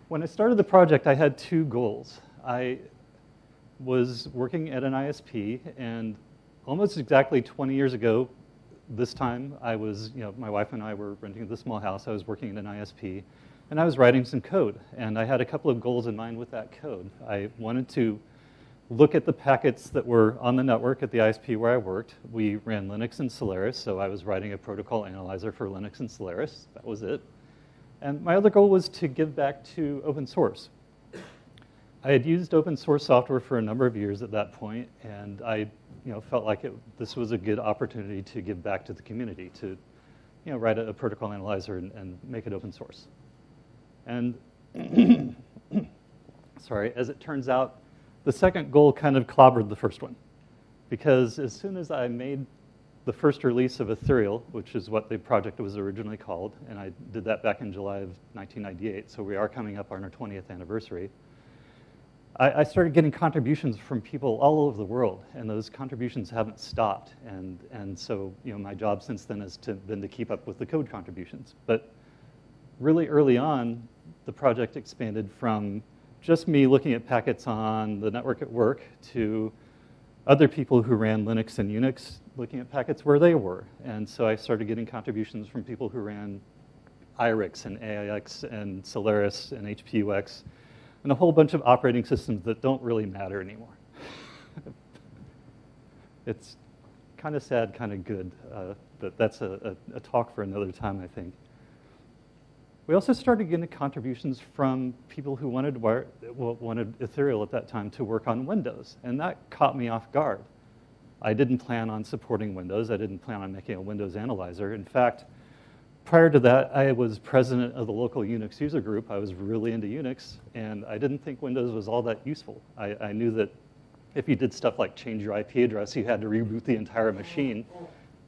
When I started the project, I had two goals. I was working at an ISP, and almost exactly 20 years ago, this time, I was, my wife and I were renting this small house. I was working at an ISP, and I was writing some code. And I had a couple of goals in mind with that code. I wanted to look at the packets that were on the network at the ISP where I worked. We ran Linux and Solaris, so I was writing a protocol analyzer for Linux and Solaris. That was it. And my other goal was to give back to open source. I had used open source software for a number of years at that point, and I felt like this was a good opportunity to give back to the community, to write a protocol analyzer and make it open source. And sorry, as it turns out, the second goal kind of clobbered the first one, because as soon as I made the first release of Ethereal, which is what the project was originally called, and I did that back in July of 1998, so we are coming up on our 20th anniversary, I started getting contributions from people all over the world, and those contributions haven't stopped. And so my job since then has been to keep up with the code contributions. But really early on, the project expanded from just me looking at packets on the network at work to other people who ran Linux and Unix looking at packets where they were. And so I started getting contributions from people who ran IRIX and AIX and Solaris and HPUX, and a whole bunch of operating systems that don't really matter anymore. It's kind of sad, kind of good, but that's a talk for another time, I think. We also started getting contributions from people who wanted Ethereal at that time to work on Windows, and that caught me off guard. I didn't plan on supporting Windows. I didn't plan on making a Windows analyzer. In fact, prior to that, I was president of the local Unix user group. I was really into Unix, and I didn't think Windows was all that useful. I knew that if you did stuff like change your IP address, you had to reboot the entire machine.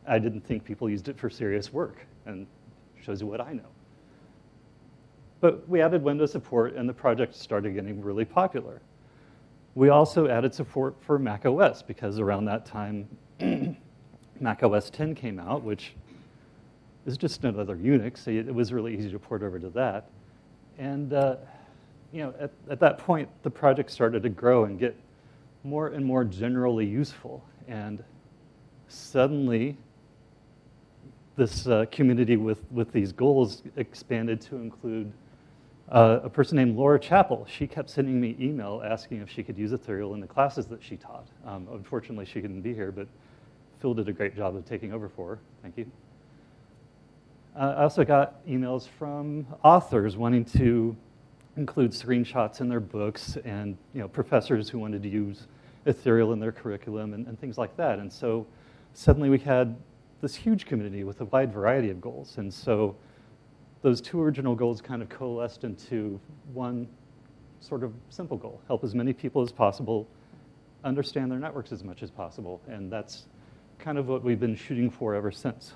I didn't think people used it for serious work, and it shows you what I know. But we added Windows support, and the project started getting really popular. We also added support for Mac OS, because around that time, Mac OS 10 came out, which is just another Unix, so it was really easy to port over to that. And at that point, the project started to grow and get more and more generally useful. And suddenly, this community with these goals expanded to include a person named Laura Chappell. She kept sending me email asking if she could use Ethereal in the classes that she taught. Unfortunately, she couldn't be here, but Phil did a great job of taking over for her. Thank you. I also got emails from authors wanting to include screenshots in their books, and professors who wanted to use Ethereal in their curriculum and things like that. And so suddenly we had this huge community with a wide variety of goals. And so those two original goals kind of coalesced into one sort of simple goal: help as many people as possible understand their networks as much as possible. And that's kind of what we've been shooting for ever since.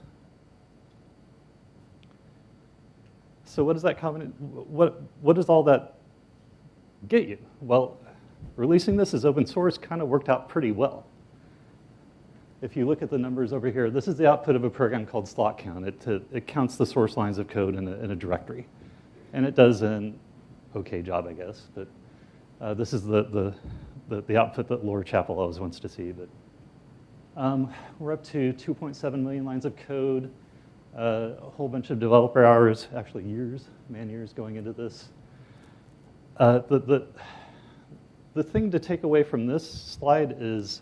So what does that what does all that get you? Well, releasing this as open source kind of worked out pretty well. If you look at the numbers over here, this is the output of a program called slot count. It counts the source lines of code in a directory. And it does an okay job, I guess. But this is the output that Laura Chappell always wants to see. But we're up to 2.7 million lines of code, a whole bunch of developer hours, actually years, man-years going into this. The thing to take away from this slide is,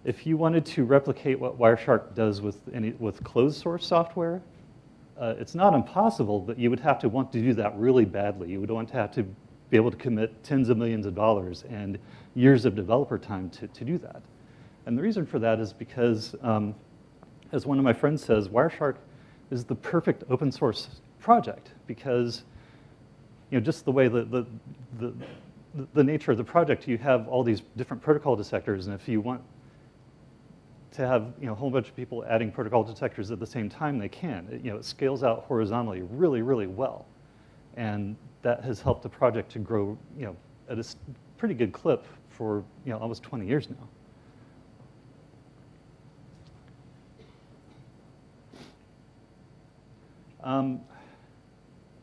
if you wanted to replicate what Wireshark does with closed source software, it's not impossible, but you would have to want to do that really badly. You would want to have to be able to commit tens of millions of dollars and years of developer time to do that. And the reason for that is because, as one of my friends says, Wireshark is the perfect open source project, because just the way the nature of the project, you have all these different protocol detectors, and if you want to have a whole bunch of people adding protocol detectors at the same time, they can. It scales out horizontally really, really well, and that has helped the project to grow at a pretty good clip for almost 20 years now.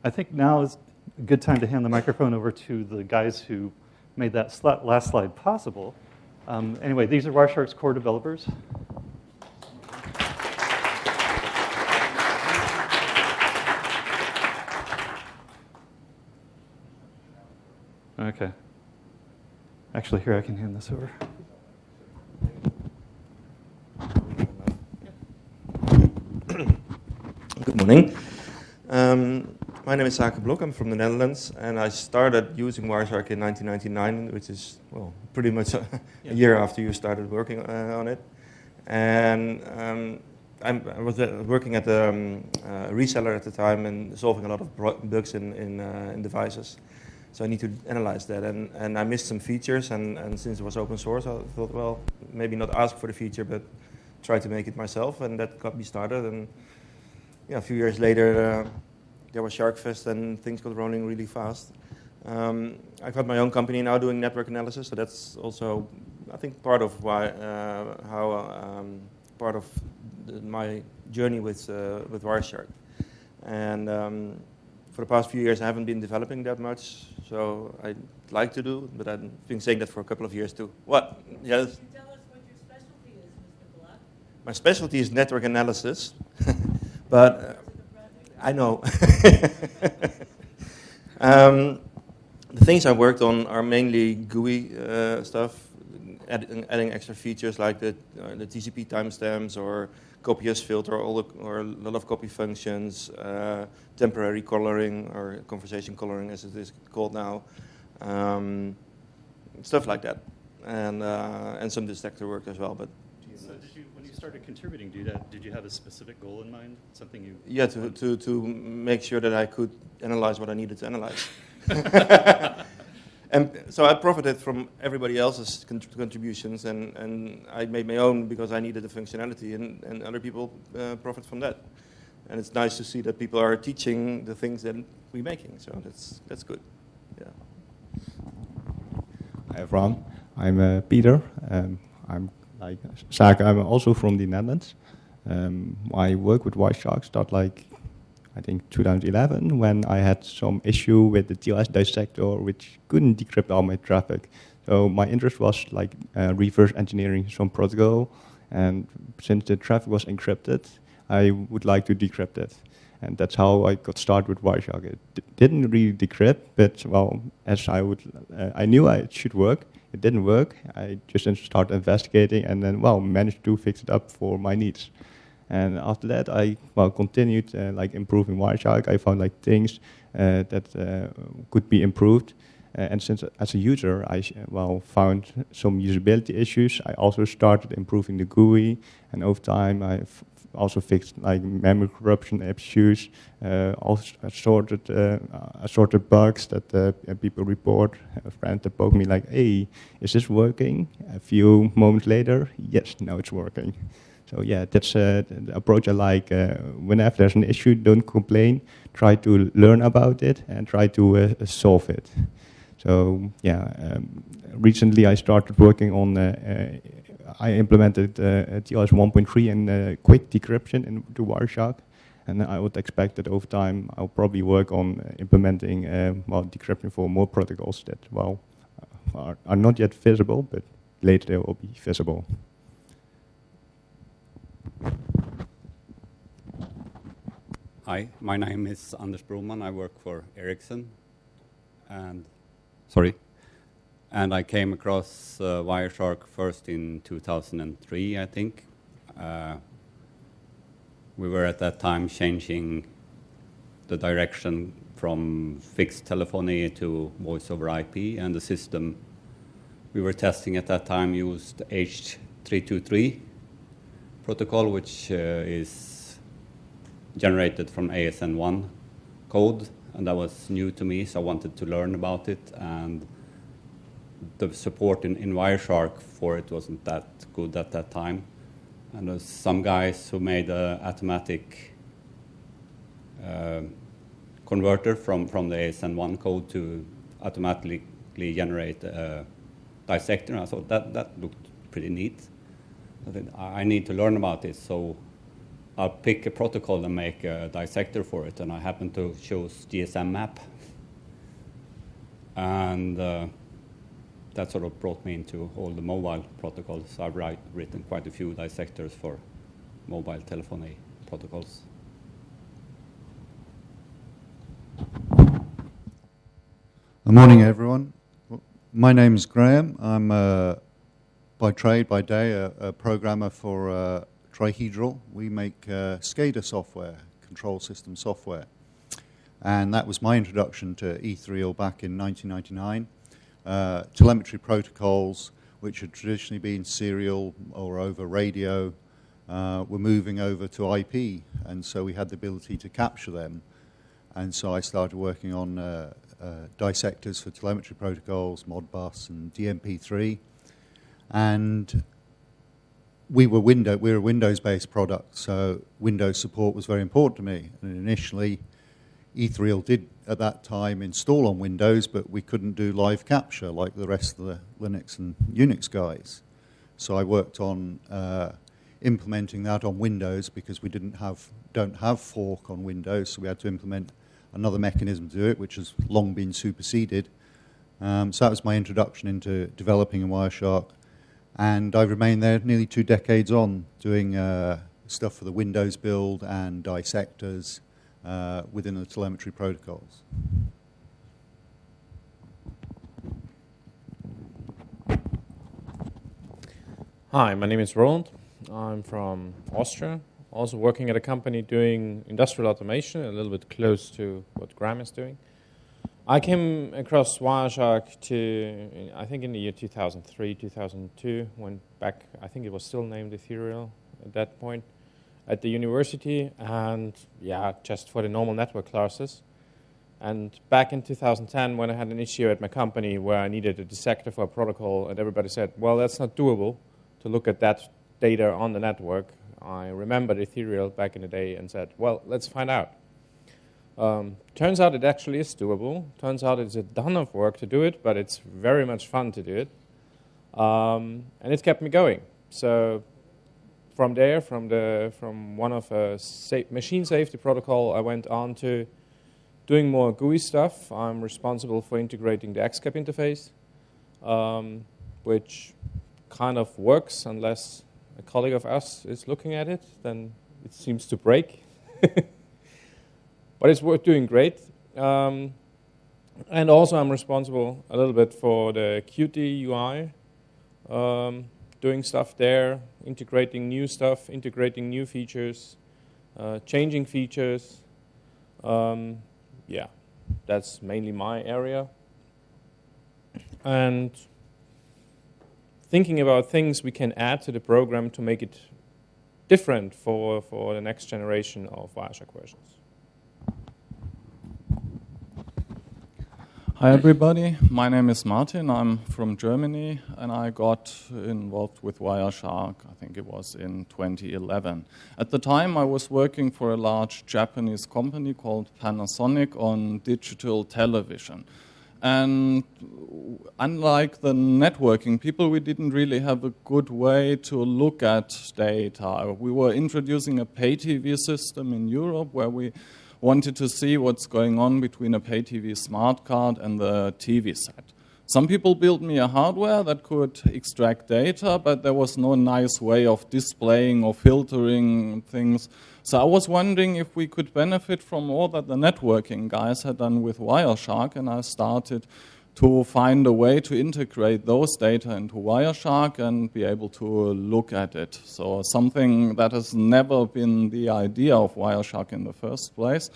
I think now is a good time to hand the microphone over to the guys who made that last slide possible. Anyway, these are Wireshark's core developers. Okay. Actually, here, I can hand this over. Good morning. My name is Sokka Block. I'm from the Netherlands, and I started using Wireshark in 1999, which is, well, pretty much a year after you started working on it. And I was working at a reseller at the time and solving a lot of bugs in devices. So I need to analyze that, and I missed some features, and since it was open source, I thought, well, maybe not ask for the feature, but try to make it myself, and that got me started. And yeah, a few years later, there was SharkFest, and things got rolling really fast. I've got my own company now doing network analysis, so that's also, I think, part of why part of my journey with Wireshark. And for the past few years, I haven't been developing that much, so I'd like to do, but I've been saying that for a couple of years too. What? Yes? Can you tell us what your specialty is, Mr. Block? My specialty is network analysis, but I know. The things I worked on are mainly GUI stuff, adding extra features like the TCP timestamps or copy-as filter, or a lot of copy functions, temporary coloring or conversation coloring as it is called now, stuff like that, and some detector work as well. But so when you started contributing, did you have a specific goal in mind? Something you? Yeah, to make sure that I could analyze what I needed to analyze. And so I profited from everybody else's contributions, and I made my own because I needed the functionality, and other people profit from that. And it's nice to see that people are teaching the things that we're making, so that's good. Yeah. Hi everyone, I'm Peter. I'm like Sokka, I'm also from the Netherlands. I work with Wireshark, started like I think 2011, when I had some issue with the TLS dissector, which couldn't decrypt all my traffic. So my interest was like reverse engineering some protocol, and since the traffic was encrypted, I would like to decrypt it. And that's how I got started with Wireshark. It didn't really decrypt, but well, as I knew it should work. It didn't work. I just started investigating, and then well, managed to fix it up for my needs. And after that, I continued like improving Wireshark. I found like things that could be improved. And since as a user, I found some usability issues. I also started improving the GUI, and over time, I've also fixed like memory corruption issues. Also assorted bugs that people report. A friend that poked me like, "Hey, is this working?" A few moments later, yes, now it's working. So yeah, that's the approach I like. Whenever there's an issue, don't complain. Try to learn about it and try to solve it. So yeah, recently I started working on, I implemented TLS 1.3 and quick decryption into Wireshark. And I would expect that over time I'll probably work on implementing decryption for more protocols that are not yet visible, but later they will be visible. Hi, my name is Anders Broman. I work for Ericsson, and I came across Wireshark first in 2003, I think. We were at that time changing the direction from fixed telephony to voice over IP, and the system we were testing at that time used H323 protocol, which is generated from ASN1 code, and that was new to me, so I wanted to learn about it, and the support in Wireshark for it wasn't that good at that time. And there's some guys who made an automatic converter from the ASN1 code to automatically generate a dissector, and I thought that looked pretty neat. I said, I need to learn about this, so I'll pick a protocol and make a dissector for it, and I happened to choose GSM map. And that sort of brought me into all the mobile protocols. I've written quite a few dissectors for mobile telephony protocols. Good morning, everyone. My name is Graham. I'm by trade, by day, a programmer for Trihedral. We make SCADA software, control system software. And that was my introduction to E3 back in 1999. Telemetry protocols, which had traditionally been serial or over radio, were moving over to IP, and so we had the ability to capture them. And so I started working on dissectors for telemetry protocols, Modbus and DMP3. And we're a Windows-based product, so Windows support was very important to me. And initially, E3 did, at that time, install on Windows, but we couldn't do live capture like the rest of the Linux and Unix guys. So I worked on implementing that on Windows because we don't have fork on Windows, so we had to implement another mechanism to do it, which has long been superseded. So that was my introduction into developing in Wireshark. And I've remained there nearly 2 decades on, doing stuff for the Windows build and dissectors within the telemetry protocols. Hi, my name is Rowand. I'm from Austria, also working at a company doing industrial automation, a little bit close to what Graham is doing. I came across Wireshark I think in the year 2003, 2002, went back, I think it was still named Ethereal at that point, at the university, and yeah, just for the normal network classes. And back in 2010, when I had an issue at my company where I needed a dissector for a protocol, and everybody said, well, that's not doable to look at that data on the network, I remembered Ethereal back in the day and said, well, let's find out. Turns out it actually is doable. Turns out it's a ton of work to do it, but it's very much fun to do it. And it kept me going. So from there, from one of machine safety protocol, I went on to doing more GUI stuff. I'm responsible for integrating the XCAP interface, which kind of works unless a colleague of us is looking at it, then it seems to break. But it's worth doing great. And also I'm responsible a little bit for the Qt UI, doing stuff there, integrating new stuff, integrating new features, changing features. Yeah, that's mainly my area. And thinking about things we can add to the program to make it different for the next generation of Wireshark versions. Hi everybody, my name is Martin, I'm from Germany, and I got involved with Wireshark, I think it was in 2011. At the time I was working for a large Japanese company called Panasonic on digital television. And unlike the networking people, we didn't really have a good way to look at data. We were introducing a pay TV system in Europe where we wanted to see what's going on between a pay TV smart card and the TV set. Some people built me a hardware that could extract data, but there was no nice way of displaying or filtering things. So I was wondering if we could benefit from all that the networking guys had done with Wireshark, and I started to find a way to integrate those data into Wireshark and be able to look at it. So something that has never been the idea of Wireshark in the first place.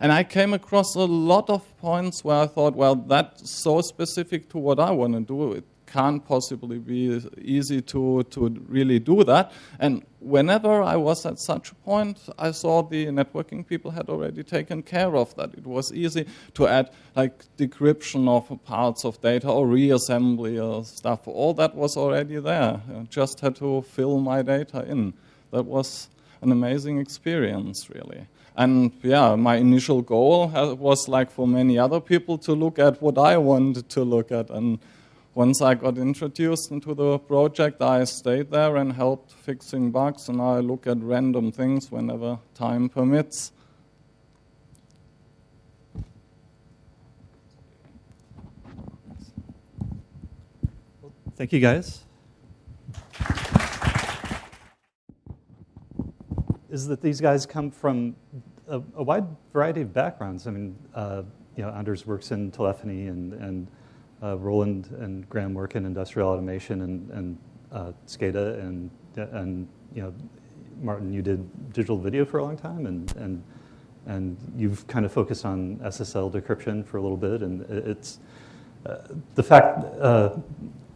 And I came across a lot of points where I thought, well, that's so specific to what I want to do. It can't possibly be easy to really do that. And whenever I was at such a point, I saw the networking people had already taken care of that. It was easy to add like decryption of parts of data or reassembly or stuff. All that was already there. I just had to fill my data in. That was an amazing experience, really. And yeah, my initial goal was, like for many other people, to look at what I wanted to look at. And once I got introduced into the project, I stayed there and helped fixing bugs, and I look at random things whenever time permits. Thank you, guys. Is that these guys come from a wide variety of backgrounds. I mean, Anders works in telephony, and Rowand and Graham work in industrial automation and SCADA, and Martin, you did digital video for a long time, and you've kind of focused on SSL decryption for a little bit, and it's the fact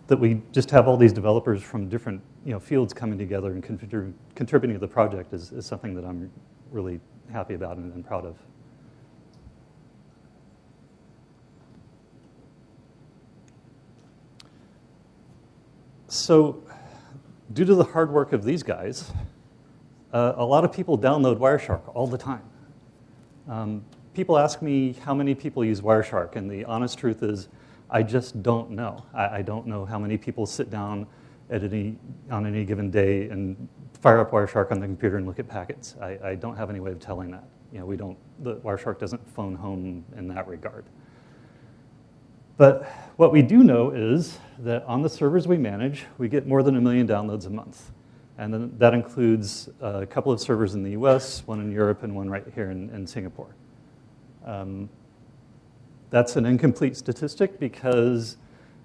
that we just have all these developers from different fields coming together and contributing to the project is something that I'm really happy about and proud of. So, due to the hard work of these guys, a lot of people download Wireshark all the time. People ask me how many people use Wireshark, and the honest truth is I just don't know. I don't know how many people sit down on any given day and fire up Wireshark on the computer and look at packets. I don't have any way of telling that. The Wireshark doesn't phone home in that regard. But what we do know is that on the servers we manage, we get more than 1 million downloads a month. And then that includes a couple of servers in the US, one in Europe, and one right here in Singapore. That's an incomplete statistic because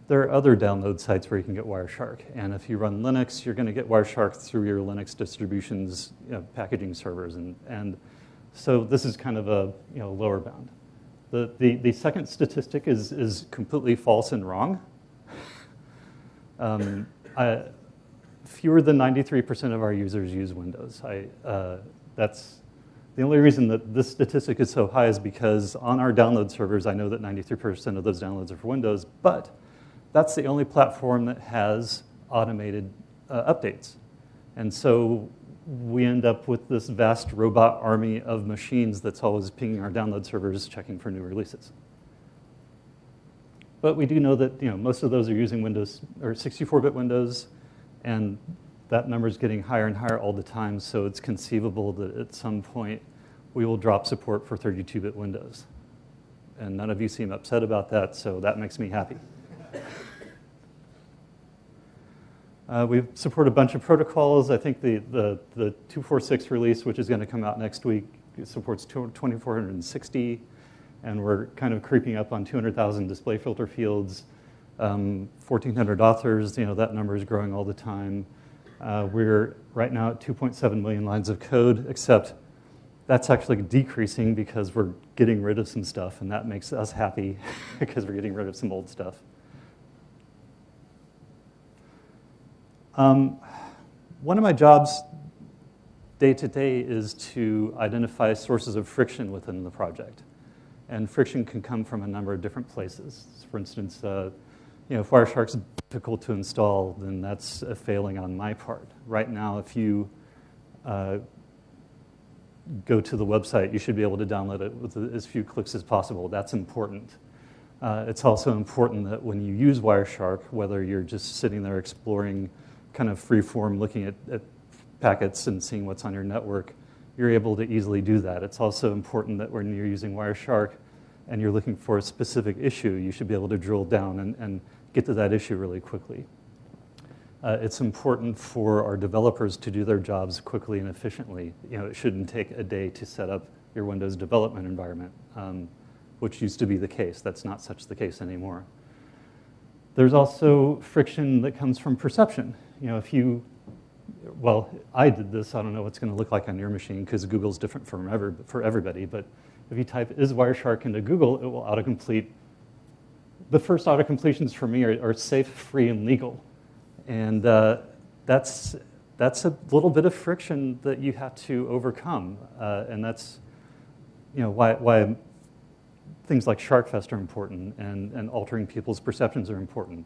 there are other download sites where you can get Wireshark. And if you run Linux, you're going to get Wireshark through your Linux distribution's packaging servers. And so this is kind of a lower bound. The second statistic is completely false and wrong. Fewer than 93% of our users use Windows. That's the only reason that this statistic is so high is because on our download servers, I know that 93% of those downloads are for Windows, but that's the only platform that has automated updates. And so we end up with this vast robot army of machines that's always pinging our download servers, checking for new releases. But we do know that most of those are using Windows or 64-bit Windows, and that number is getting higher and higher all the time. So it's conceivable that at some point we will drop support for 32-bit Windows. And none of you seem upset about that, so that makes me happy. We support a bunch of protocols. I think the 246 release, which is going to come out next week, supports 2460, and we're kind of creeping up on 200,000 display filter fields, 1,400 authors. That number is growing all the time. We're right now at 2.7 million lines of code, except that's actually decreasing because we're getting rid of some stuff, and that makes us happy because we're getting rid of some old stuff. One of my jobs day to day is to identify sources of friction within the project. And friction can come from a number of different places. For instance, if Wireshark's difficult to install, then that's a failing on my part. Right now, if you go to the website, you should be able to download it with as few clicks as possible. That's important. It's also important that when you use Wireshark, whether you're just sitting there exploring kind of free-form, looking at packets and seeing what's on your network, you're able to easily do that. It's also important that when you're using Wireshark and you're looking for a specific issue, you should be able to drill down and get to that issue really quickly. It's important for our developers to do their jobs quickly and efficiently. It shouldn't take a day to set up your Windows development environment, which used to be the case. That's not such the case anymore. There's also friction that comes from perception. I did this. I don't know what's going to look like on your machine because Google's different for everybody. But if you type "is Wireshark" into Google, it will autocomplete. The first autocompletions for me are safe, free, and legal, and that's a little bit of friction that you have to overcome, and that's why things like SharkFest are important, and altering people's perceptions are important.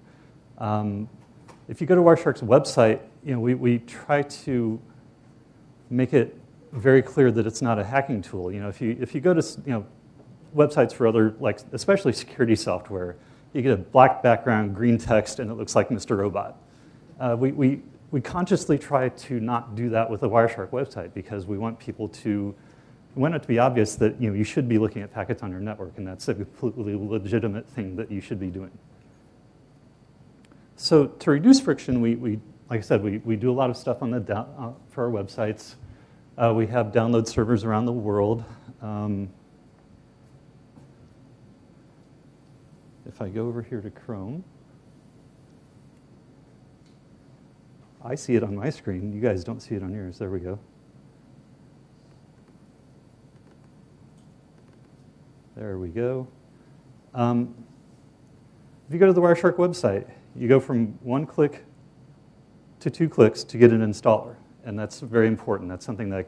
If you go to Wireshark's website, we try to make it very clear that it's not a hacking tool. If you go to websites for other, especially security software, you get a black background, green text, and it looks like Mr. Robot. We consciously try to not do that with a Wireshark website because we want people to. We want it to be obvious that you should be looking at packets on your network, and that's a completely legitimate thing that you should be doing. So to reduce friction, we like I said, we do a lot of stuff on the for our websites. We have download servers around the world. If I go over here to Chrome, I see it on my screen. You guys don't see it on yours. There we go. There we go. If you go to the Wireshark website, you go from 1 click to 2 clicks to get an installer. And that's very important. That's something that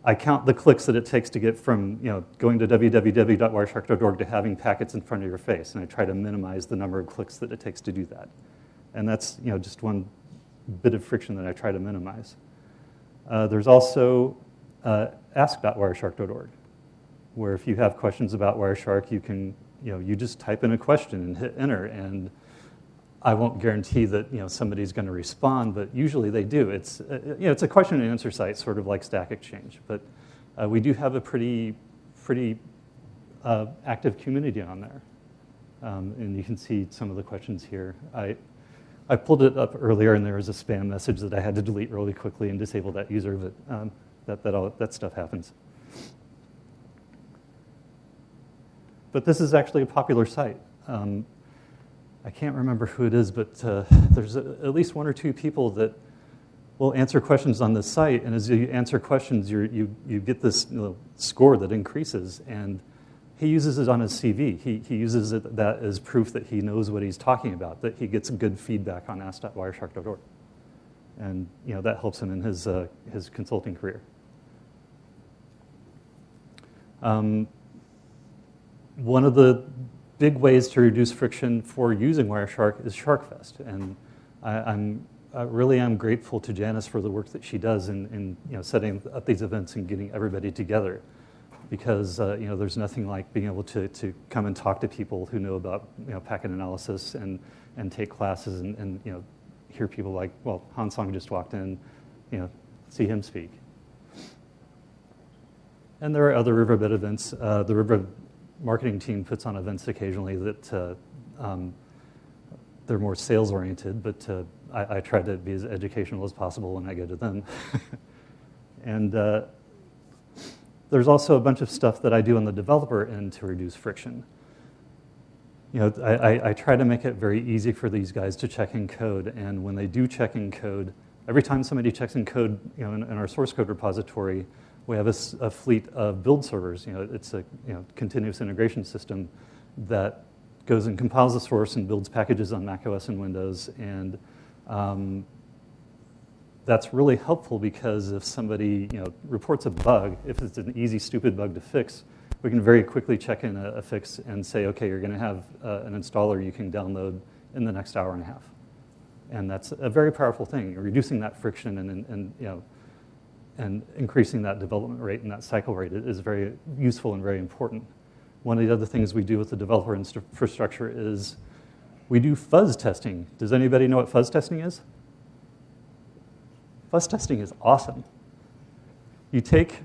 I count the clicks that it takes to get from going to www.wireshark.org to having packets in front of your face. And I try to minimize the number of clicks that it takes to do that. And that's just one bit of friction that I try to minimize. There's also ask.wireshark.org, where if you have questions about Wireshark, you can you just type in a question and hit enter, and I won't guarantee that somebody's going to respond, but usually they do. It's it's a question and answer site, sort of like Stack Exchange, but we do have a pretty active community on there, and you can see some of the questions here. I pulled it up earlier, and there was a spam message that I had to delete really quickly and disable that user, but that stuff happens. But this is actually a popular site. I can't remember who it is, but there's at least 1 or 2 people that will answer questions on this site, and as you answer questions, you get this score that increases, and he uses it on his CV. He uses that as proof that he knows what he's talking about, that he gets good feedback on ask.wireshark.org. And that helps him in his consulting career. One of the big ways to reduce friction for using Wireshark is SharkFest, and I really am grateful to Janice for the work that she does in setting up these events and getting everybody together, because there's nothing like being able to come and talk to people who know about packet analysis and take classes and hear people like, well, Han Song just walked in, see him speak. And there are other Riverbed events. The Riverbed marketing team puts on events occasionally that they're more sales oriented, but I try to be as educational as possible when I go to them. And there's also a bunch of stuff that I do on the developer end to reduce friction. I try to make it very easy for these guys to check in code, and when they do check in code, every time somebody checks in code in our source code repository, we have a fleet of build servers. It's a continuous integration system that goes and compiles the source and builds packages on macOS and Windows. And that's really helpful because if somebody reports a bug, if it's an easy, stupid bug to fix, we can very quickly check in a fix and say, okay, you're going to have an installer you can download in the next hour and a half. And that's a very powerful thing. Reducing that friction and increasing that development rate and that cycle rate is very useful and very important. One of the other things we do with the developer infrastructure is we do fuzz testing. Does anybody know what fuzz testing is? Fuzz testing is awesome. You take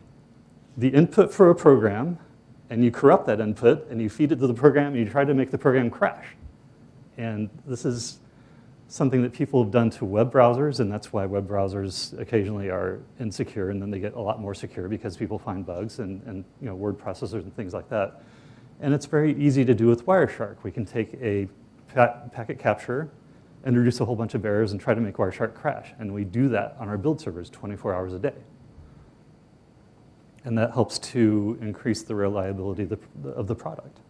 the input for a program and you corrupt that input and you feed it to the program and you try to make the program crash. And this is something that people have done to web browsers, and that's why web browsers occasionally are insecure, and then they get a lot more secure because people find bugs and word processors and things like that. And it's very easy to do with Wireshark. We can take a packet capture, introduce a whole bunch of errors, and try to make Wireshark crash. And we do that on our build servers 24 hours a day. And that helps to increase the reliability of the product.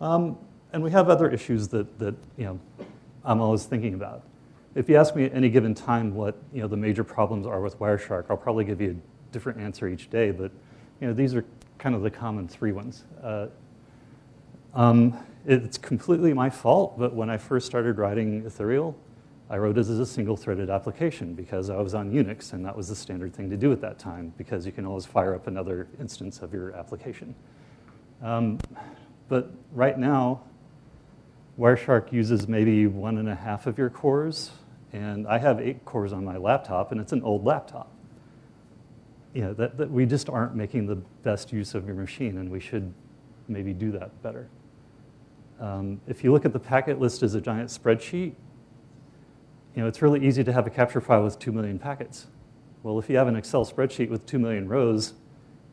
And we have other issues that I'm always thinking about. If you ask me at any given time what the major problems are with Wireshark, I'll probably give you a different answer each day. But these are kind of the common 3 ones. It's completely my fault, but when I first started writing Ethereal, I wrote it as a single-threaded application because I was on Unix, and that was the standard thing to do at that time because you can always fire up another instance of your application. But right now, Wireshark uses maybe 1.5 of your cores, and I have 8 cores on my laptop, and it's an old laptop. that we just aren't making the best use of your machine, and we should maybe do that better. If you look at the packet list as a giant spreadsheet, it's really easy to have a capture file with 2 million packets. Well, if you have an Excel spreadsheet with 2 million rows,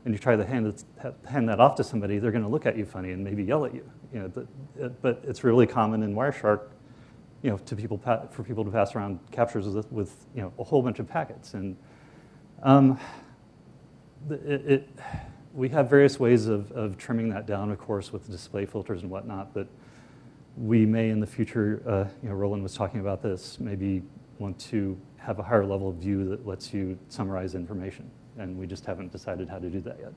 and you try to hand that off to somebody, they're going to look at you funny and maybe yell at you. But it's really common in Wireshark, for people to pass around captures with a whole bunch of packets. And we have various ways of trimming that down, of course, with display filters and whatnot. But we may, in the future, Rowand was talking about this, maybe want to have a higher level view that lets you summarize information. And we just haven't decided how to do that yet.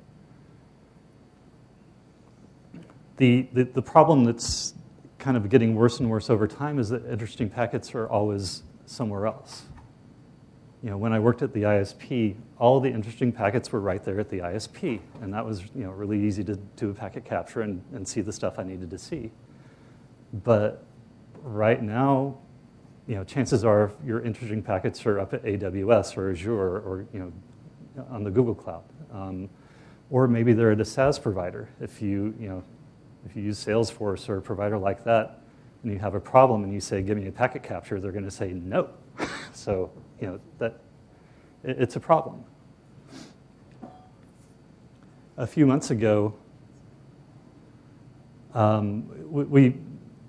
The problem that's kind of getting worse and worse over time is that interesting packets are always somewhere else. When I worked at the ISP, all the interesting packets were right there at the ISP, and that was really easy to do a packet capture and see the stuff I needed to see. But right now, chances are your interesting packets are up at AWS or Azure or on the Google Cloud, or maybe they're at a SaaS provider. If you use Salesforce or a provider like that, and you have a problem and you say, "Give me a packet capture," they're going to say no. So that it's a problem. A few months ago,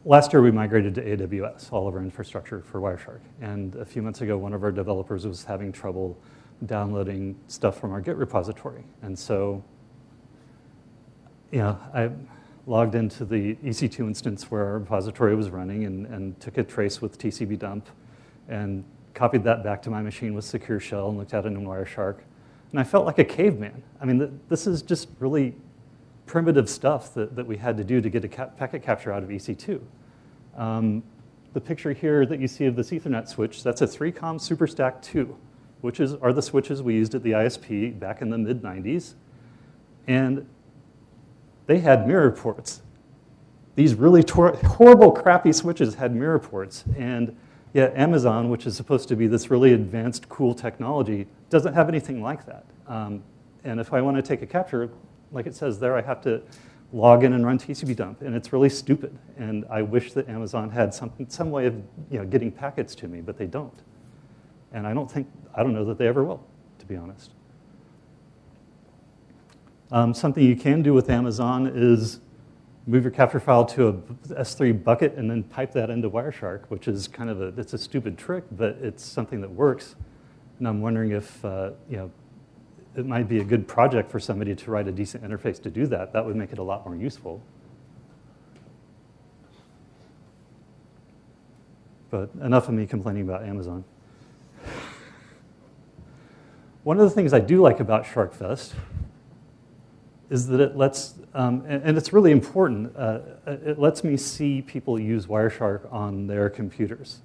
last year we migrated to AWS, all of our infrastructure for Wireshark. And a few months ago, one of our developers was having trouble downloading stuff from our Git repository. And so, I logged into the EC2 instance where our repository was running and took a trace with TCB dump and copied that back to my machine with Secure Shell and looked at it in Wireshark. And I felt like a caveman. I mean, this is just really primitive stuff that we had to do to get a packet capture out of EC2. The picture here that you see of this Ethernet switch, that's a 3-COM SuperStack 2, which are the switches we used at the ISP back in the mid-90s. And they had mirror ports. These really horrible, crappy switches had mirror ports. And yet Amazon, which is supposed to be this really advanced, cool technology, doesn't have anything like that. And if I want to take a capture, like it says there, I have to log in and run TCB dump, and it's really stupid. And I wish that Amazon had some way of getting packets to me, but they don't. And I don't know that they ever will, to be honest. Something you can do with Amazon is move your capture file to a S3 bucket and then pipe that into Wireshark, which is kind of it's a stupid trick, but it's something that works. And I'm wondering if it might be a good project for somebody to write a decent interface to do that. That would make it a lot more useful. But enough of me complaining about Amazon. One of the things I do like about SharkFest is that it lets, and it's really important, it lets me see people use Wireshark on their computers.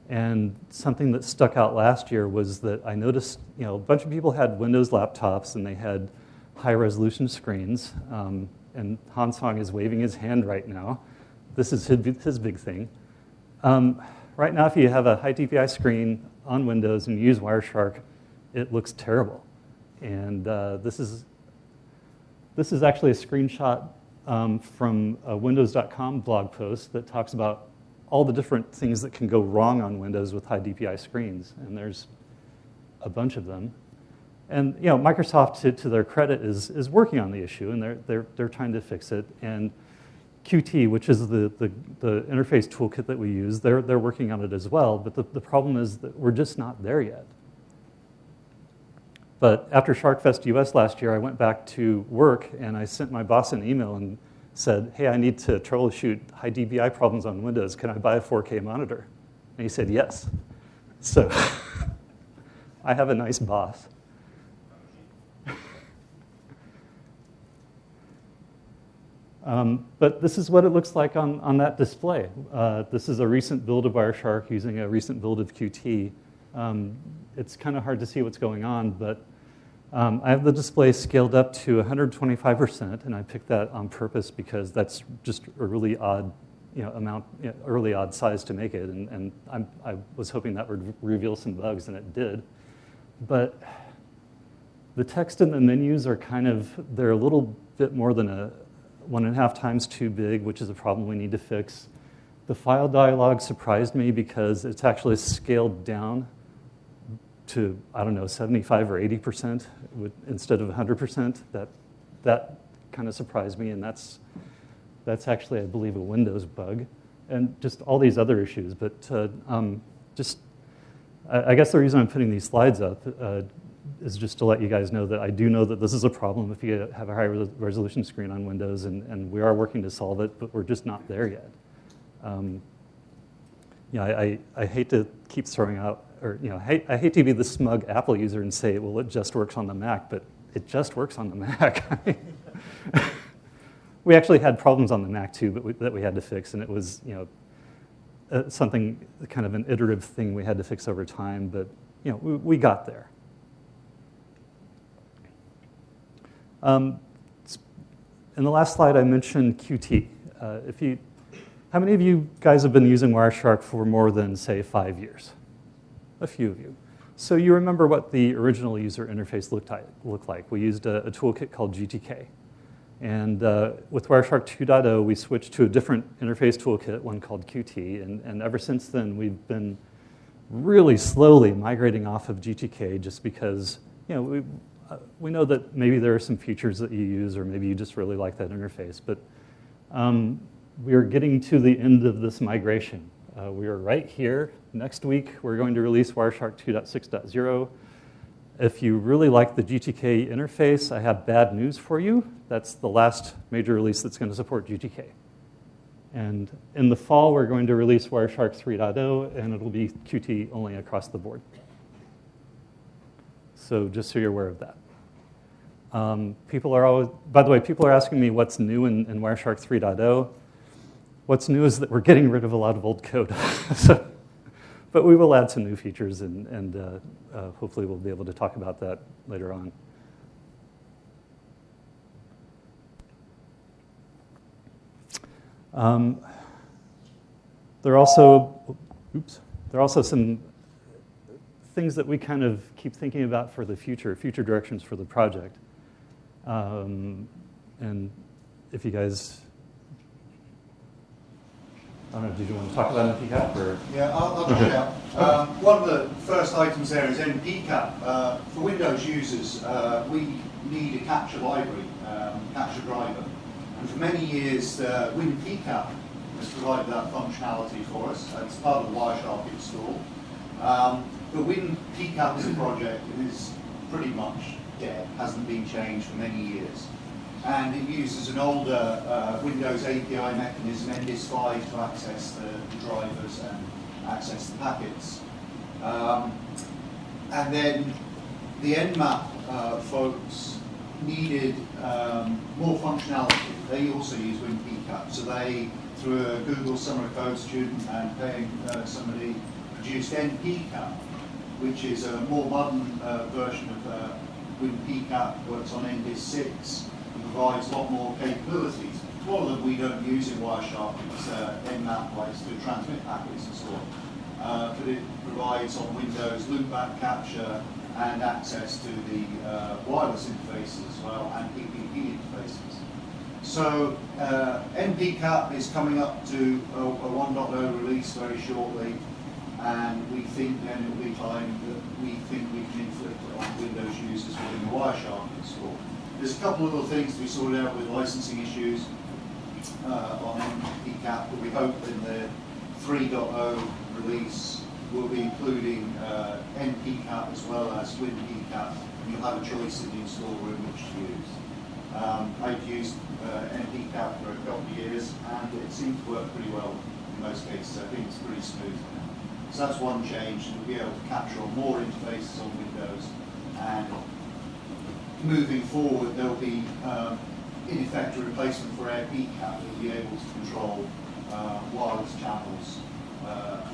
And something that stuck out last year was that I noticed, a bunch of people had Windows laptops and they had high-resolution screens. And Hansong is waving his hand right now. This is his big thing. Right now, if you have a high DPI screen on Windows and you use Wireshark, it looks terrible. And this is actually a screenshot from a Windows.com blog post that talks about all the different things that can go wrong on Windows with high DPI screens, and there's a bunch of them. And Microsoft, to their credit, is working on the issue, and they're trying to fix it. And Qt, which is the interface toolkit that we use, they're working on it as well. But the problem is that we're just not there yet. But after SharkFest US last year, I went back to work and I sent my boss an email and said, "Hey, I need to troubleshoot high DPI problems on Windows. Can I buy a 4K monitor?" And he said, "Yes." So I have a nice boss. But this is what it looks like on that display. This is a recent build of Wireshark using a recent build of Qt. It's kind of hard to see what's going on, but I have the display scaled up to 125%, and I picked that on purpose because that's just a really odd really odd size to make it, and I was hoping that would reveal some bugs, and it did. But The text in the menus are they're a little bit more than 1.5 times too big, which is a problem we need to fix. The file dialog surprised me because it's actually scaled down to, I don't know, 75 or 80% instead of 100%. That kind of surprised me, and that's actually, I believe, a Windows bug, and just all these other issues. But I guess the reason I'm putting these slides up is just to let you guys know that I do know that this is a problem if you have a high resolution screen on Windows, and we are working to solve it, but we're just not there yet. I hate to keep throwing out, or I hate to be the smug Apple user and say, well, it just works on the Mac, but it just works on the Mac. We actually had problems on the Mac too, that we had to fix, and it was something, kind of an iterative thing we had to fix over time, but we got there. In the last slide, I mentioned Qt. How many of you guys have been using Wireshark for more than, say, 5 years? A few of you. So you remember what the original user interface looked like. We used a toolkit called GTK. And with Wireshark 2.0, we switched to a different interface toolkit, one called Qt. And ever since then, we've been really slowly migrating off of GTK just because we know that maybe there are some features that you use, or maybe you just really like that interface. But we are getting to the end of this migration. We are right here. Next week, we're going to release Wireshark 2.6.0. If you really like the GTK interface, I have bad news for you. That's the last major release that's going to support GTK. And in the fall, we're going to release Wireshark 3.0, and it'll be Qt only across the board. So just so you're aware of that. People are asking me what's new in Wireshark 3.0. What's new is that we're getting rid of a lot of old code. But we will add some new features, and hopefully we'll be able to talk about that later on. There are also some things that we kind of keep thinking about for the future directions for the project. And if you guys, I don't know, did you want to talk about NPCAP? Or? Yeah, I'll talk about. One of the first items there is NPCAP. For Windows users, we need a capture library, capture driver. And for many years, WinPCAP has provided that functionality for us. It's part of the Wireshark install. But WinPCAP as a project is pretty much dead, hasn't been changed for many years. And it uses an older Windows API mechanism, NDIS5, to access the drivers and access the packets. And then the Nmap folks needed more functionality. They also use WinPCAP. So they, through a Google Summer Code student and paying somebody, produced NPCAP, which is a more modern version of WinPCAP, works on NDIS6. Provides a lot more capabilities. One of them we don't use in Wireshark. It's Nmap likes to transmit packets and so on. But it provides on Windows loopback capture and access to the wireless interfaces as well, and PPP interfaces. So NPCAP is coming up to a 1.0 release very shortly, and we think then it will be time that we think we can inflict it on Windows users within the Wireshark install. There's a couple of little things to be sorted out with licensing issues on NPCAP, but we hope in the 3.0 release we'll be including NPCAP as well as WinPCAP, and you'll have a choice in the install room which to use. I've used NPCAP for a couple of years, and it seems to work pretty well in most cases. I think it's pretty smooth now. So that's one change, we'll be able to capture on more interfaces on Windows, and moving forward, there'll be, in effect, a replacement for AirPCAP. We'll be able to control wireless channels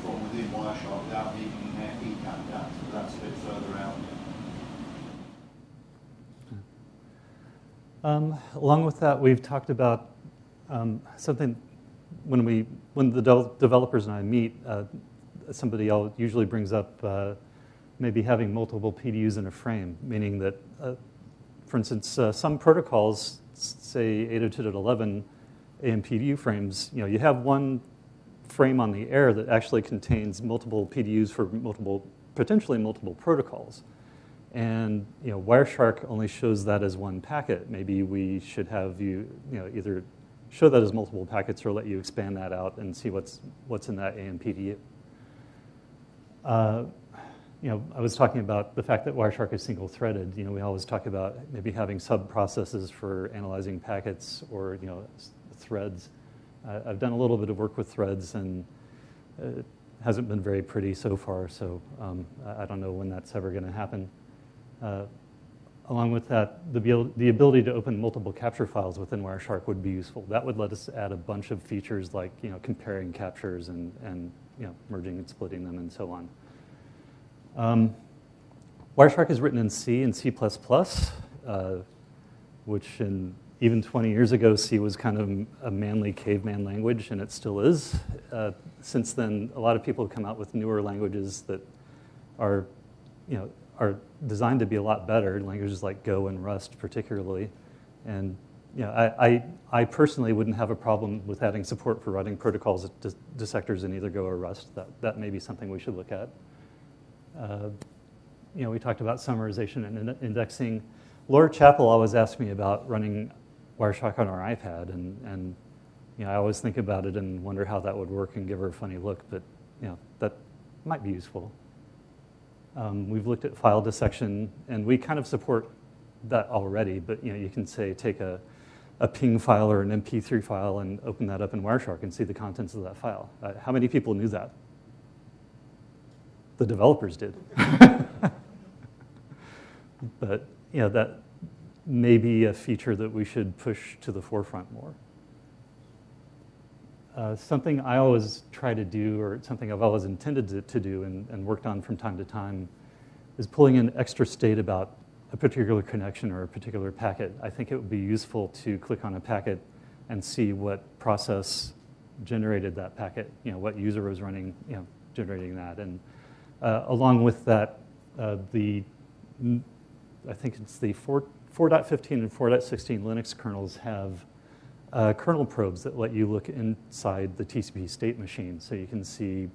from within Wireshark without needing an AirPCAP adapter. That's a bit further out yet. Along with that, we've talked about something when the developers and I meet. Somebody else usually brings up maybe having multiple PDUs in a frame, meaning that for instance, some protocols, say 802.11 AMPDU frames, you have one frame on the air that actually contains multiple PDUs for potentially multiple protocols. And Wireshark only shows that as one packet. Maybe we should have you either show that as multiple packets or let you expand that out and see what's in that AMPDU. I was talking about the fact that Wireshark is single-threaded. We always talk about maybe having sub-processes for analyzing packets or threads. I've done a little bit of work with threads, and it hasn't been very pretty so far, so I don't know when that's ever going to happen. Along with that, the ability to open multiple capture files within Wireshark would be useful. That would let us add a bunch of features like comparing captures and merging and splitting them and so on. Wireshark is written in C and C++, which even 20 years ago, C was kind of a manly caveman language, and it still is. Since then, a lot of people have come out with newer languages that are designed to be a lot better, languages like Go and Rust particularly. And I personally wouldn't have a problem with adding support for writing protocols dissectors in either Go or Rust. That may be something we should look at. We talked about summarization and indexing. Laura Chappell always asked me about running Wireshark on our iPad, and I always think about it and wonder how that would work and give her a funny look, but that might be useful. We've looked at file dissection, and we kind of support that already, but you can say take a ping file or an MP3 file and open that up in Wireshark and see the contents of that file. How many people knew that? The developers did. But that may be a feature that we should push to the forefront more. Something I always try to do, or something I've always intended to do and worked on from time to time, is pulling in extra state about a particular connection or a particular packet. I think it would be useful to click on a packet and see what process generated that packet, what user was running, generating that. And along with that, I think it's the 4.15 and 4.16 Linux kernels have kernel probes that let you look inside the TCP state machine, so you can see,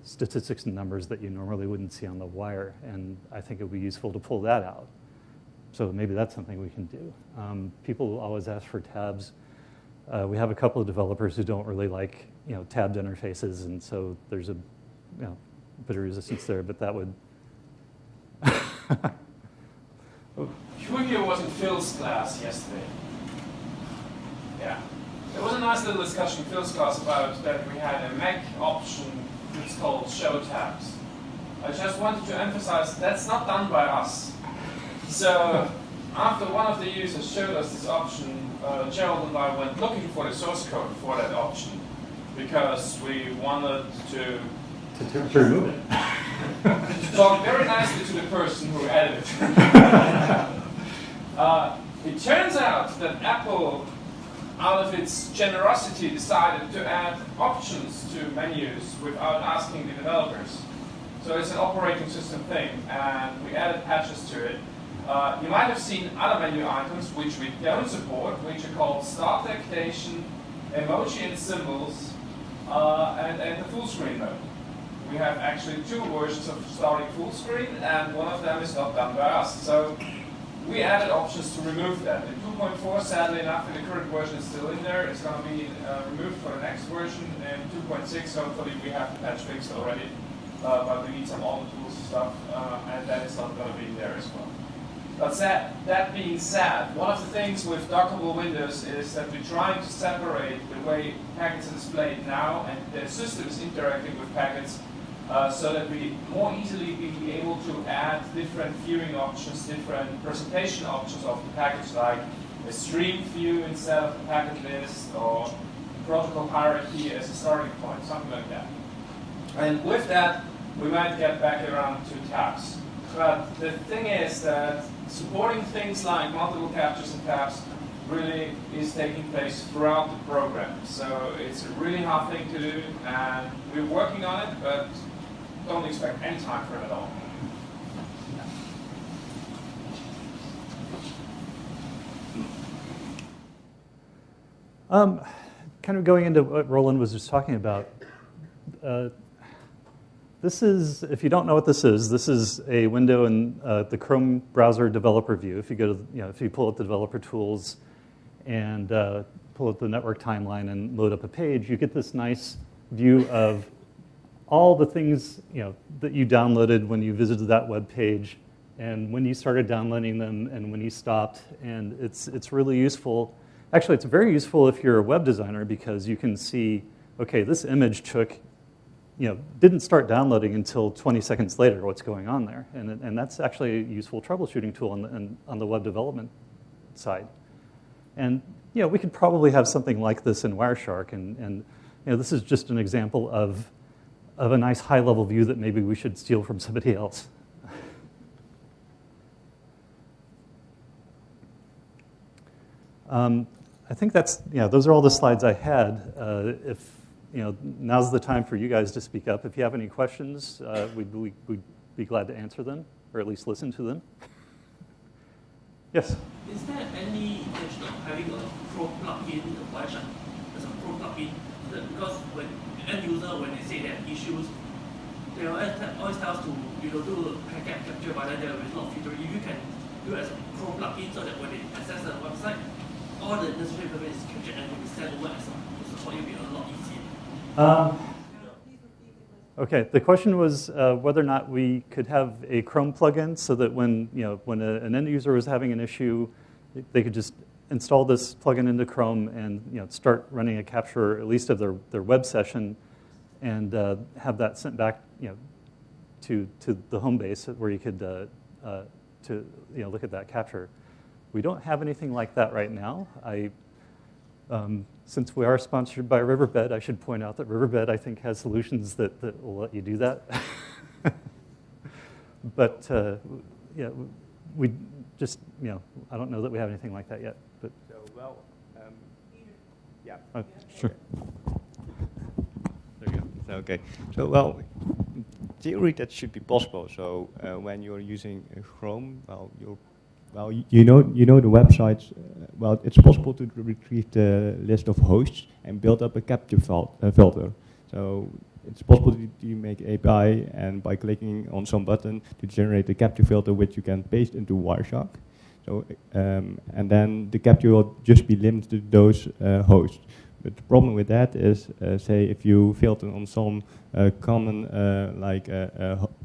statistics and numbers that you normally wouldn't see on the wire. And I think it would be useful to pull that out. So maybe that's something we can do. People always ask for tabs. We have a couple of developers who don't really like, tabbed interfaces, and so there's a, bit of resistance there. But that would. Hugo was in Phil's class yesterday. Yeah. There was a nice little discussion in Phil's class about that we had a Mac option which is called Show Tabs. I just wanted to emphasize that's not done by us. So after one of the users showed us this option, Gerald and I went looking for the source code for that option because we wanted to remove it. To talk very nicely to the person who added it. It turns out that Apple, out of its generosity, decided to add options to menus without asking the developers. So it's an operating system thing, and we added patches to it. You might have seen other menu items which we don't support, which are called start dictation, emoji and symbols, and the full screen mode. We have actually two versions of starting full screen, and one of them is not done by us. So we added options to remove that. In 2.4, sadly enough, in the current version is still in there. It's going to be removed for the next version. In 2.6, hopefully we have the patch fixed already, but we need some all the tools stuff, and that is not going to be there as well. But that being said, one of the things with dockable windows is that we're trying to separate the way packets are displayed now and the system is interacting with packets so that we more easily be able to add different viewing options, different presentation options of the package, like a stream view instead of a packet list, or protocol hierarchy as a starting point, something like that. And with that, we might get back around to tabs. But the thing is that supporting things like multiple captures and tabs really is taking place throughout the program. So it's a really hard thing to do, and we're working on it, but don't expect any time for it at all. Kind of going into what Rowand was just talking about, this is, if you don't know what this is a window in the Chrome browser developer view. If you go to, if you pull up the developer tools and pull up the network timeline and load up a page, you get this nice view of all the things that you downloaded when you visited that web page, and when you started downloading them, and when you stopped. And it's really useful. Actually, it's very useful if you're a web designer, because you can see, okay, this image took, didn't start downloading until 20 seconds later. What's going on there? And that's actually a useful troubleshooting tool on the web development side. And we could probably have something like this in Wireshark. And this is just an example of a nice high-level view that maybe we should steal from somebody else. I think those are all the slides I had. If now's the time for you guys to speak up. If you have any questions, we'd be glad to answer them, or at least listen to them. Yes? Is there any intention of having a pro plugin in the Wireshark as a pro plugin? Because when end user, when they say they have issues, they always tell us to do packet capture, but then there is a lot of filtering. If you can do it as a pro plugin so that when they access the website, all the necessary information is captured and will be sent over as well. So for you, it'll be a lot easier. Okay, the question was whether or not we could have a Chrome plugin so that when an end user was having an issue, they could just install this plugin into Chrome and start running a capture, at least of their web session, and have that sent back to the home base where you could look at that capture. We don't have anything like that right now. Since we are sponsored by Riverbed, I should point out that Riverbed, I think, has solutions that will let you do that. But we just, I don't know that we have anything like that yet. But yeah. Sure. There you go. Okay. So, in theory, that should be possible. So, when you're using Chrome, you know the websites. It's possible to retrieve the list of hosts and build up a capture filter. So it's possible to make API, and by clicking on some button to generate a capture filter, which you can paste into Wireshark. So and then the capture will just be limited to those hosts. But the problem with that is, say, if you filter on some common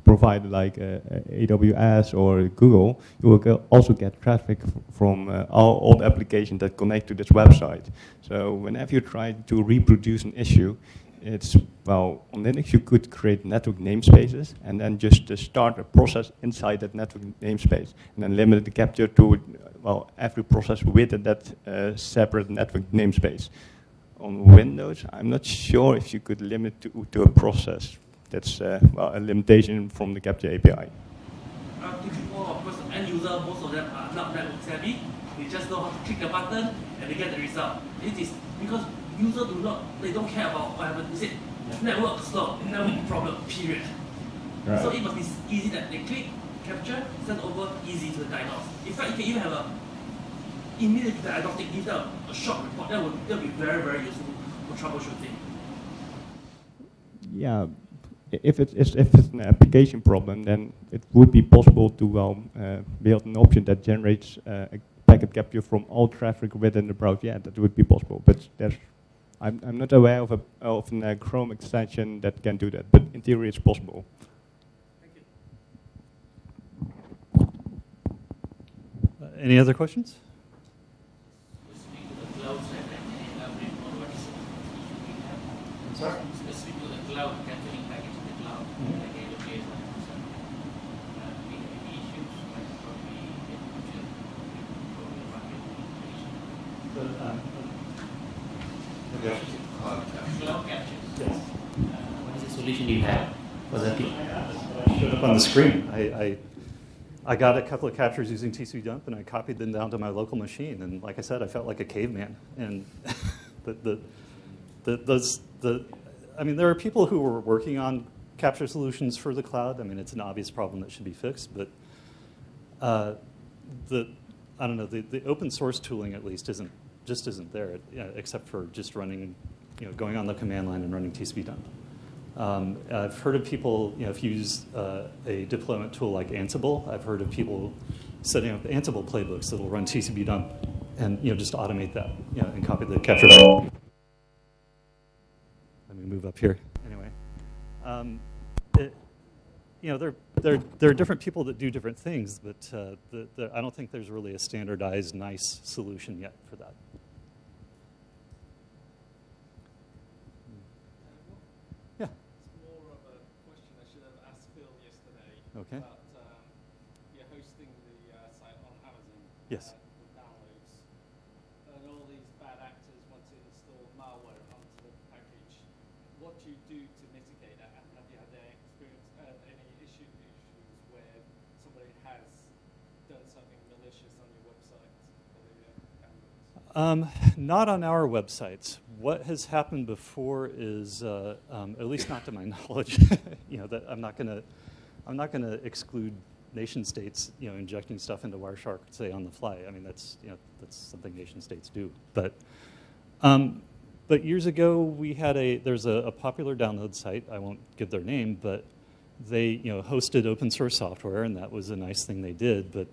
provider like AWS or Google, you will also get traffic from all the applications that connect to this website. So whenever you try to reproduce an issue, it's, on Linux you could create network namespaces and then just start a process inside that network namespace and then limit the capture to, every process within that separate network namespace. On Windows, I'm not sure if you could limit to a process. That's a limitation from the capture API. Because end user, most of them are not network savvy. They just know how to click the button and they get the result. It is because users they don't care about what happened. They say network slow, network problem, period. Right. So it must be easy that they click, capture, send over, easy to diagnose. In fact, you can even have immediate diagnostic, give them a short report. That will be very, very useful for troubleshooting. Yeah, if it's an application problem, then it would be possible to build an option that generates a packet capture from all traffic within the browser. Yeah, that would be possible. But I'm not aware of a Chrome extension that can do that. But in theory, it's possible. Thank you. Any other questions? Specific to the cloud, capturing packets in the cloud, like AWS and Amazon. Any issues like probably cloud captures. Yes. What is the solution you have for the people? I showed up on the screen. I got a couple of captures using TCP dump, and I copied them down to my local machine. And like I said, I felt like a caveman. And there are people who were working on capture solutions for the cloud. I mean, it's an obvious problem that should be fixed, but the open source tooling at least isn't just isn't there, except for just running, going on the command line and running TCP dump. I've heard of people, if you use a deployment tool like Ansible, I've heard of people setting up Ansible playbooks that'll run TCP dump and just automate that, and copy the capture value. Let me move up here. Anyway, there are different people that do different things, but I don't think there's really a standardized, nice solution yet for that. Yeah. It's more of a question I should have asked Phil yesterday. Okay. About you're hosting the site on Amazon. Yes. With downloads, and all these bad actors want to install malware onto the package. What do you do to mitigate that? Have you had any issues where somebody has done something malicious on your website for the downloads? Not on our websites. What has happened before is, at least not to my knowledge, that I'm not going to exclude nation states, injecting stuff into Wireshark, say on the fly. I mean, that's something nation states do. But years ago, there's a popular download site. I won't give their name, but they hosted open source software, and that was a nice thing they did. But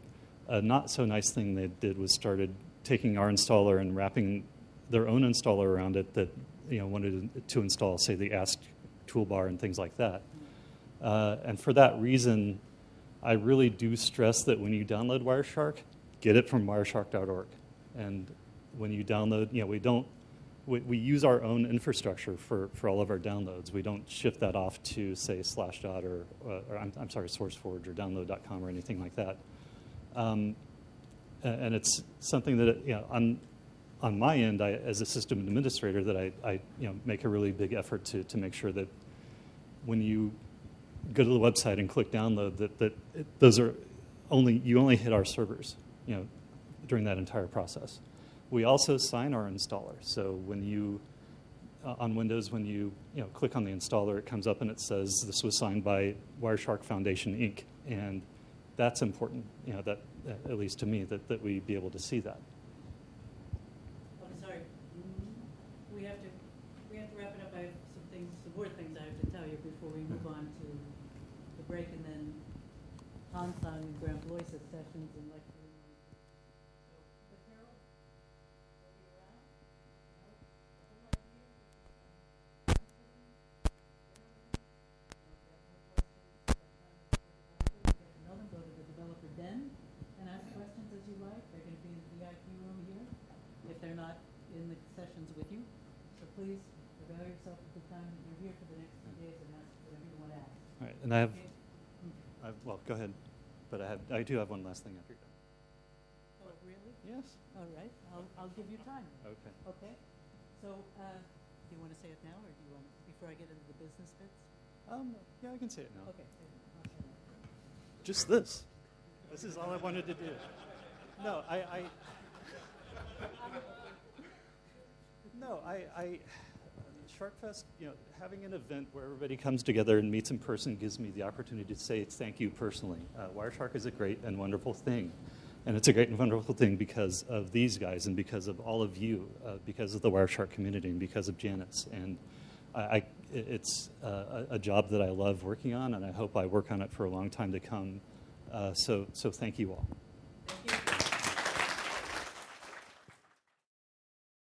a not so nice thing they did was started taking our installer and wrapping their own installer around it that wanted to install, say, the Ask toolbar and things like that. And for that reason, I really do stress that when you download Wireshark, get it from wireshark.org. And when you download, we use our own infrastructure for all of our downloads. We don't shift that off to, say, Slashdot or SourceForge or download.com or anything like that. And it's something that, on my end, as a system administrator, that I make a really big effort to make sure that when you go to the website and click download, those are you only hit our servers, during that entire process. We also sign our installer. So when you, on Windows, when you click on the installer, it comes up and it says this was signed by Wireshark Foundation, Inc. And that's important, that at least to me, that we be able to see that. I'm sorry. We have to wrap it up. I have some more things I have to tell you before we move on to the break, and then Hansang and Graham Blois's sessions and lecture. But Gerald, are we around? No? Other ideas? Go to the developer den and ask questions as you like. They're going to be in the VIP room here if they're not in the sessions with you. So please avail yourself of the time that you're here for the next 2 days and ask whatever you want to ask. All right, and well, go ahead. But I do have one last thing after you're done. Oh, really? Yes. All right. I'll give you time. Okay. Okay. So, do you want to say it now, or do you want before I get into the business bits? Yeah, I can say it now. Okay. I'll say it. Just this. This is all I wanted to do. No, SharkFest, having an event where everybody comes together and meets in person gives me the opportunity to say thank you personally. Wireshark is a great and wonderful thing. And it's a great and wonderful thing because of these guys and because of all of you, because of the Wireshark community and because of Janice. And it's a job that I love working on, and I hope I work on it for a long time to come. So thank you all.